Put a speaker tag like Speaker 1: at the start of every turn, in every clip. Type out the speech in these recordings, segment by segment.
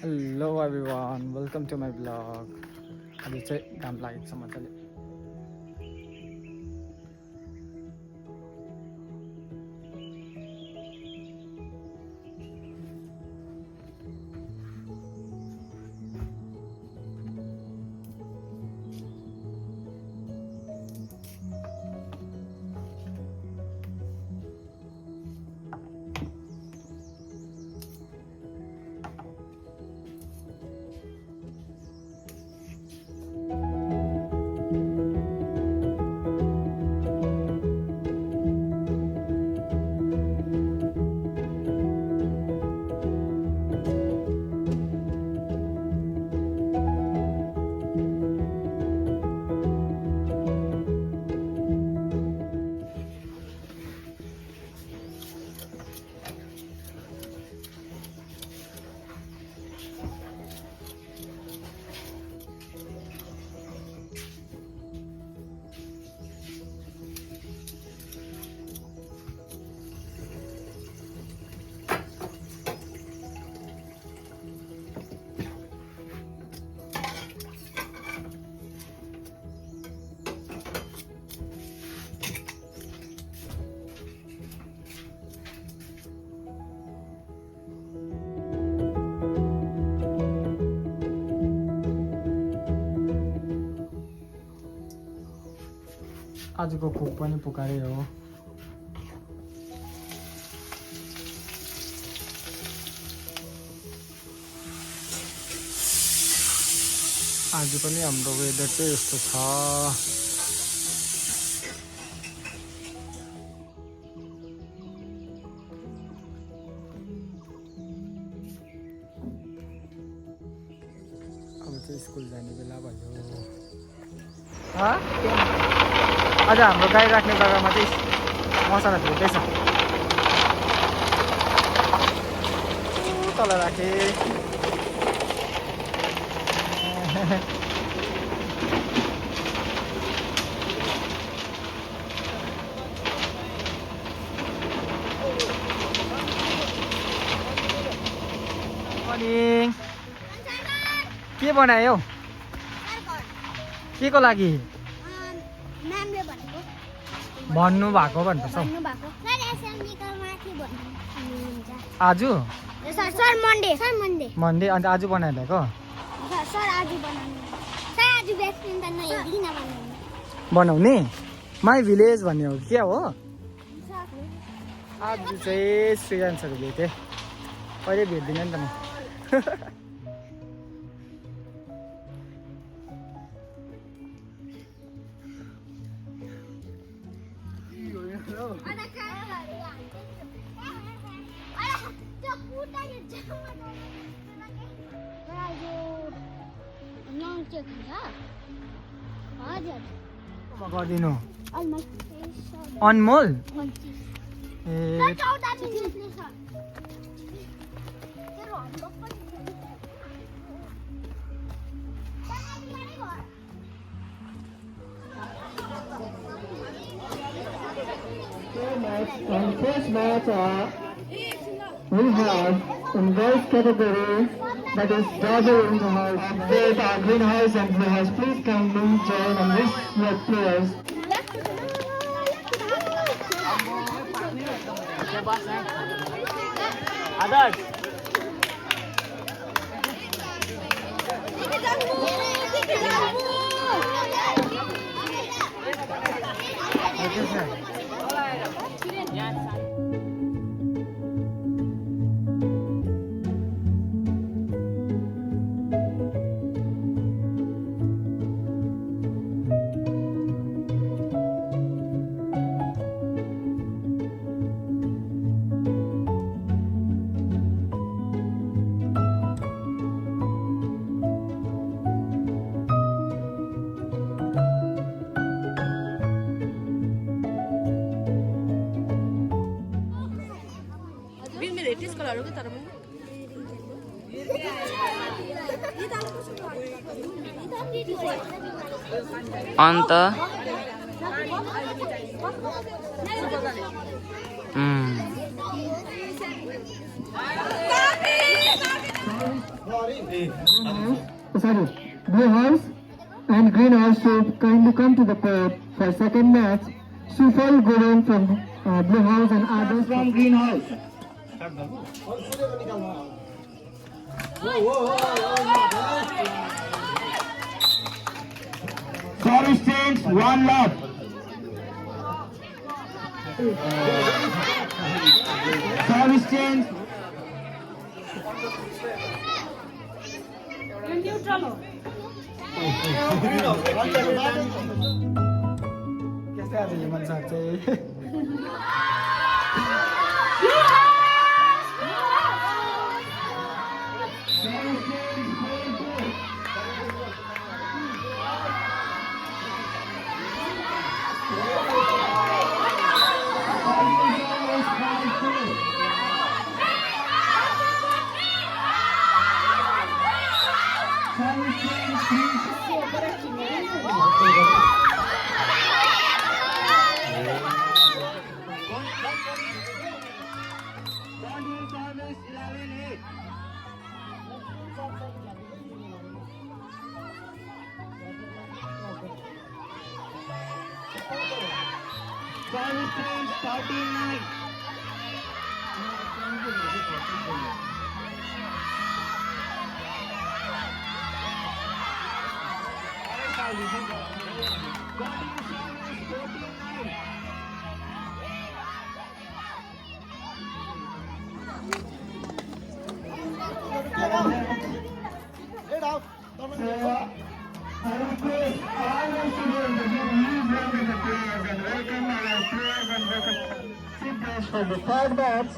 Speaker 1: Hello everyone, welcome to my blog. अहिले चाहिँ घाम लागेको छ मजाले। आजको कुक पनि पुकारै हो। आज पनि हाम्रो वेदर चाहिँ यस्तो छ। अब चाहिँ स्कुल जाने बेला भयो। आज हाम्रो गाई राख्ने जग्गामा चाहिँ मसला भेट्दैछ। तल राखे। मर्निङ। के बनायो? के को लागि? भन्नु भएको भन्नुपर्छ। आज मन्डे अन्त आज बनाइदिएको बनाउने माई भिलेज भन्ने हो क्या हो? आज चाहिँ श्रेयांशहरू भेटेँ, कहिले भेट्दिनँ नि त म। गरिदिनु अनमोल। ए
Speaker 2: And first match we have in girls category, that is double in the house. With our greenhouse and blue house, please kindly join and list your players.
Speaker 3: अन्त
Speaker 2: Blue House and Green House to kindly come to the court for second match. Sufal Gurung from Blue House and others from Green House. Service change, one love. Service change.
Speaker 1: त्यस्तै आज हिमन sir चाहिँ
Speaker 2: For the third match,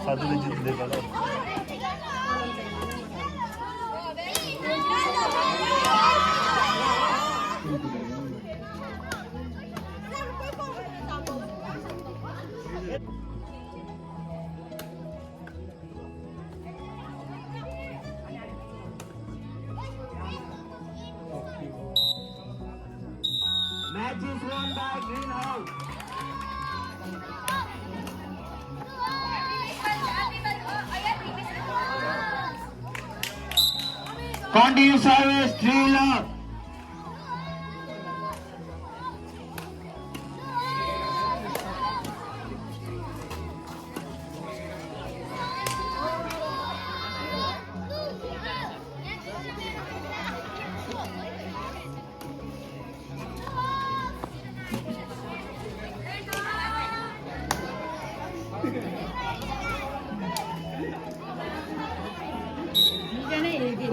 Speaker 3: साधुले जित्दै गयो
Speaker 2: match is won by Green House. Continue service, 3 love.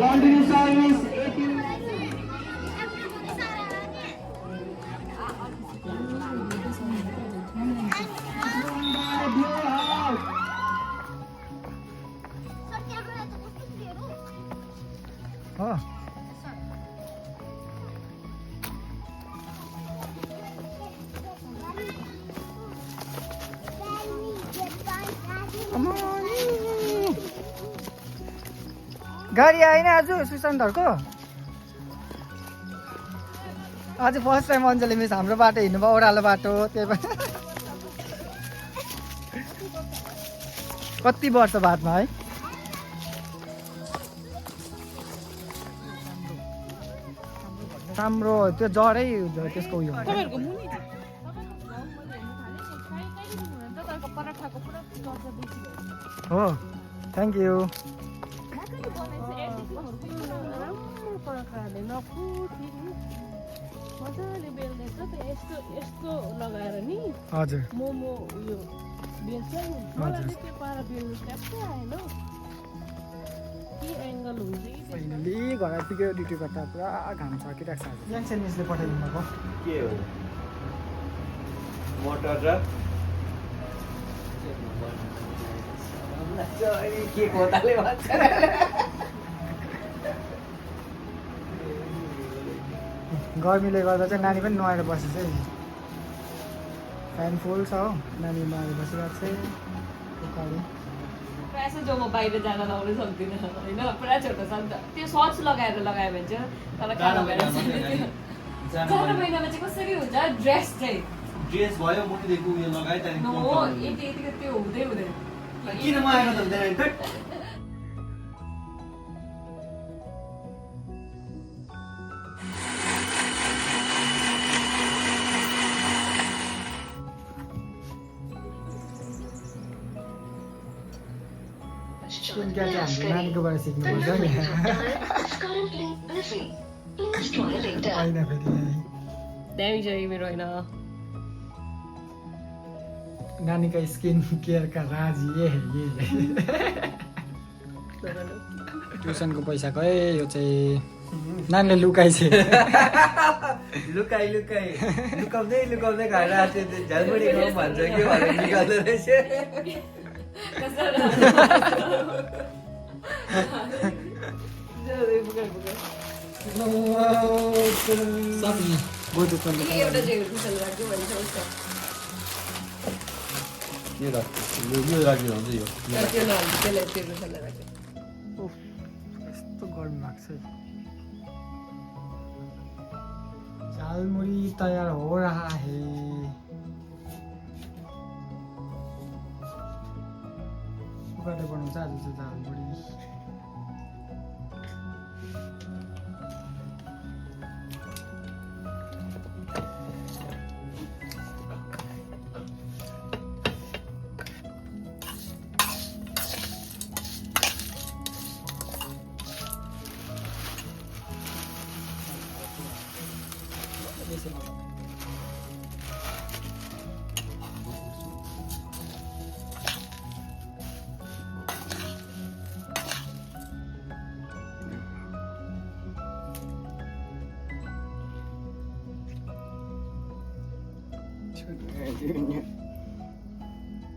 Speaker 2: Continue service, 18.
Speaker 1: हो गाडी आएन आज सुशान्तहरूको आज फर्स्ट टाइम अञ्जली मिस हाम्रो बाटो हिँड्नुभयो ओह्रालो बाटो त्यही भएर कति वर्ष बादमा है राम्रो त्यो जरै त्यसको उयो हो थ्याङ्क यू
Speaker 4: मजाले बेल्दैछ त यस्तो यस्तो लगाएर नि
Speaker 1: हजुर
Speaker 4: मोमो उयो बेल्छ नि मलाई चाहिँ त्यो पारा बेल्नु ट्याप्पै आएन के एङ्गल हुन्छ कि
Speaker 1: फाइनली घर आइपुग्यो ड्युटी गर्दा पुरा घाम सकिरहेको छ आज याङ्सेन मिसले पठाइदिनु भएको
Speaker 3: के हो मोटर र के खोताले भन्छ
Speaker 1: गर्मीले गर्दा चाहिँ नानी पनि नुहाएर बसेछ है फ्यान फुल छ हो नानी नुहाएर बसिरहेको छ उकालो
Speaker 4: प्रायः जस्तो जो म बाहिर जान लाउनै सक्दिनँ होइन पुरा छोटो छ नि त त्यो सर्ट्स लगायो भने चाहिँ तर कालो भएर जाडो महिनामा चाहिँ कसरी हुन्छ ड्रेस चाहिँ
Speaker 3: ड्रेस भयो मुनिदेखि उयो लगाए त्यहाँदेखि
Speaker 4: हो यति यतिको त्यो हुँदै हुँदैन
Speaker 3: किन मगाएको त हुँदैन नि?
Speaker 1: स्किन केयर चाहिँ हाम्रो नानीकोबाट सिक्नुपर्छ नि होइन फेरि
Speaker 4: दामी छ यो मेरो होइन
Speaker 1: नानी का स्किन केयर का राज ये है ये ट्युसन को पैसा है यो चाहिँ नानीले लुकाइ छ
Speaker 3: लुकाइ लुकाउँदै खाएर आएको थियो झालमुरी खाउँ भन्छ के भनेर निकाल्दो रहेछ
Speaker 1: बोजू पनि
Speaker 4: एउटा चाहिँ ट्युसन राख्यो भन्छ उसको
Speaker 3: यो राख्यो हुन्छ यो
Speaker 4: त्यो नहाल्नु त्यसलाई त्यो ट्युसनलाई राख्यो
Speaker 1: उफ, यस्तो गर्मी लाग्छ है। झालमुरी तयार हो रहा है सुकाले बनाउँछ आज चाहिँ झालमुरी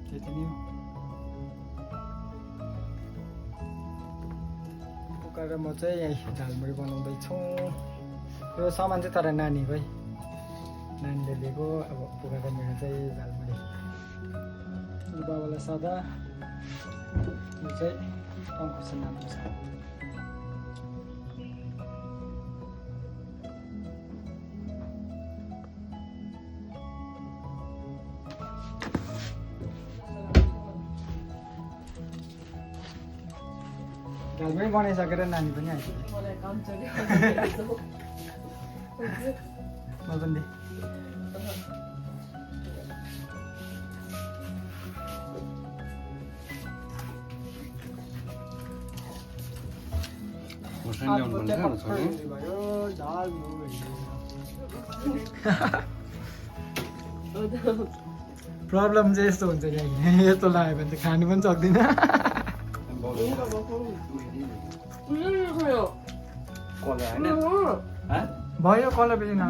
Speaker 1: त्यति नै हो कुकर र म चाहिँ यही झालमुरी बनाउँदैछौँ यो सामान चाहिँ तर नानीको है नानीले दिएको अब पुकाएर मेरो चाहिँ झालमुरी यो बाबालाई सादा यो चाहिँ अङ्कुश नामको छ झालमुरी बनाइसकेर नानी पनि आइपुग्यो
Speaker 4: मलाई काम चल्यो
Speaker 1: म पनि भयो झालमुरी प्रब्लम चाहिँ यस्तो हुन्छ कि यस्तो लाग्यो भने चाहिँ खानु पनि सक्दिनँ भयो कलर बेसी न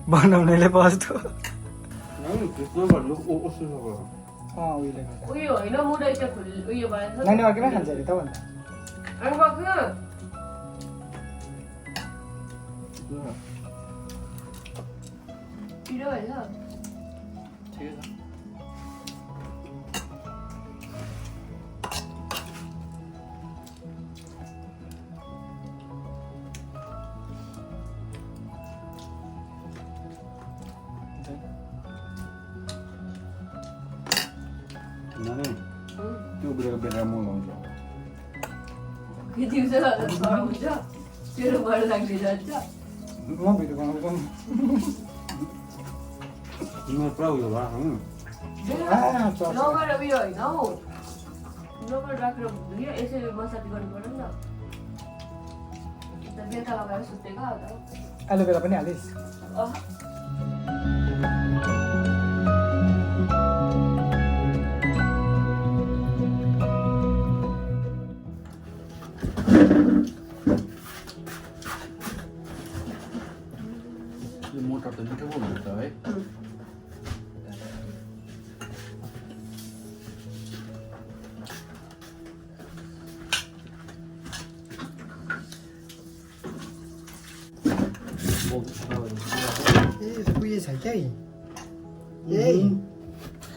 Speaker 1: बनाउनेले बस्दो उहिले
Speaker 4: उयो होइन मुडै चाहिँ उयो भएछ
Speaker 1: नानी अर्कैमा खान्छ अरे त भन्दा
Speaker 4: पिरो होइन
Speaker 3: त्यो बुढेको बेला म लाउँछ
Speaker 4: दिउँसो हुन्छ तेरो बढ लाग्ने जान्छ
Speaker 1: म भिडियो बनाउँछु
Speaker 3: तिम्रो पुरा उयो भयो
Speaker 4: लगेर उयो होइन हौ लगेर राखेर हुँदैन यसरी मसाज गर्नु पर्यो नि त बेलुका लगाएर सुत्तेको हो त
Speaker 1: एलोभेरा पनि हालिस्
Speaker 3: यो मोटर त मिठो पो हुन्छ है
Speaker 1: उयो छ क्या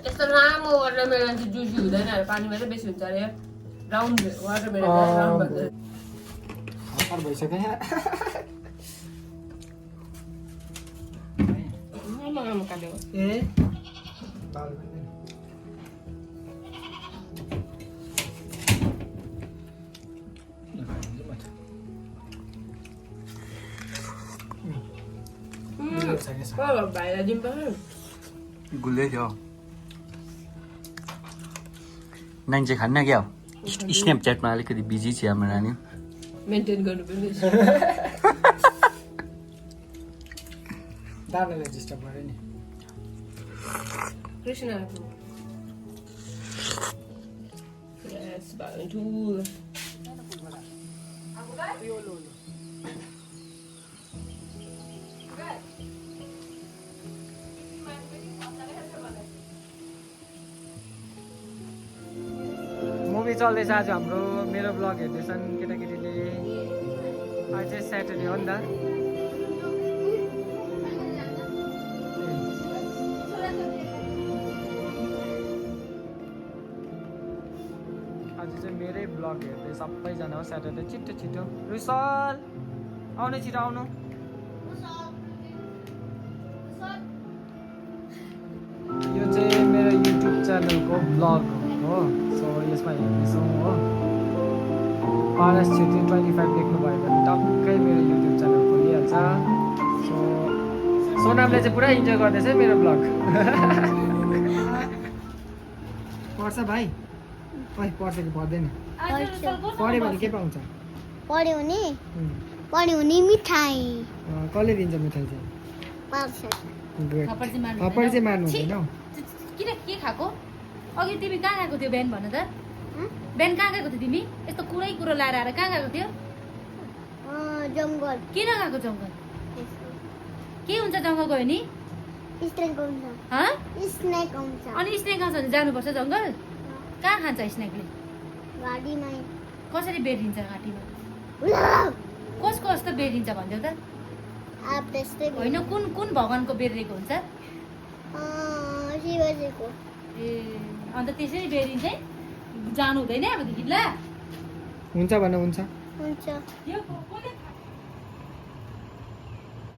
Speaker 4: यस्तो लामो वाटरमेलन चाहिँ जुसी हुँदैन अरे पानीमा चाहिँ बेसी हुन्छ अरे राउन्ड वाटरमेलन राउन्ड भन्छ
Speaker 1: हतार भइसक्यो यहाँ
Speaker 4: लामो काट्यो
Speaker 1: ए बाल भन्ने
Speaker 4: भाइलाई दिनु पर्छ
Speaker 3: गुल्दै थियो नानी चाहिँ खान्न क्या स्न्यापच्याटमा अलिकति बिजी छ हाम्रो नानी
Speaker 4: मेन्टेन गर्नु पर्ने
Speaker 1: दादालाई डिस्टर्ब गऱ्यो नि
Speaker 4: कृष्णको यस भाइटु
Speaker 1: मुभी चल्दैछ आज हाम्रो मेरो ब्लग हेर्दैछन् केटाकेटीले आज चाहिँ स्याटरडे हो नि त आज चाहिँ मेरै ब्लग हेर्दै सबैजना हो स्याटरडे छिटो छिटो रुसल आउनु छिटो आउनु यो चाहिँ मेरो युट्युब च्यानलको ब्लग हो सो यसमा हेर्दैछौँ हो पारस छेत्री 25 देख्नुभयो भने टक्कै मेरो युट्युब च्यानल खोलिहाल्छ सो सोनामले चाहिँ पुरा इन्जोय गर्दैछ है मेरो ब्लग पढ्छ भाइ ओइ पढ्छ कि पर्दैन पढ्यो भने के पाउँछ
Speaker 5: पढ्यो भने मिठाई
Speaker 1: कसले दिन्छ मिठाई चाहिँ
Speaker 5: पाउँछ
Speaker 1: गुड
Speaker 4: थप्पड चाहिँ मार्नु
Speaker 1: थप्पड चाहिँ मार्नु हुँदैन हौ
Speaker 4: किन के खाएको अघि तिमी कहाँ गएको थियो बिहान भन त बिहान कहाँ गएको थियो तिमी यस्तो कुरो लाएर आएर कहाँ गएको थियो
Speaker 5: जङ्गल
Speaker 4: किन गएको जङ्गल के हुन्छ जङ्गल गयो नि
Speaker 5: स्नेक आउँछ
Speaker 4: हँ
Speaker 5: स्नेक आउँछ
Speaker 4: अनि स्नेक आउँछ भने जानुपर्छ जङ्गल कहाँ खान्छ स्नेकले
Speaker 5: गाडीमा
Speaker 4: कसरी बेरिन्छ घाँटीमा कसको कस्तो बेरिन्छ भनिदेऊ त
Speaker 5: आप त्यस्तै
Speaker 4: होइन कुन कुन भगवानको बेरिएको हुन्छ
Speaker 5: शिवजीको
Speaker 4: ए अन्त त्यसरी बेरिन्छ है जानु हुँदैन अबदेखि ल
Speaker 1: हुन्छ भने हुन्छ
Speaker 5: हुन्छ
Speaker 4: यो कसले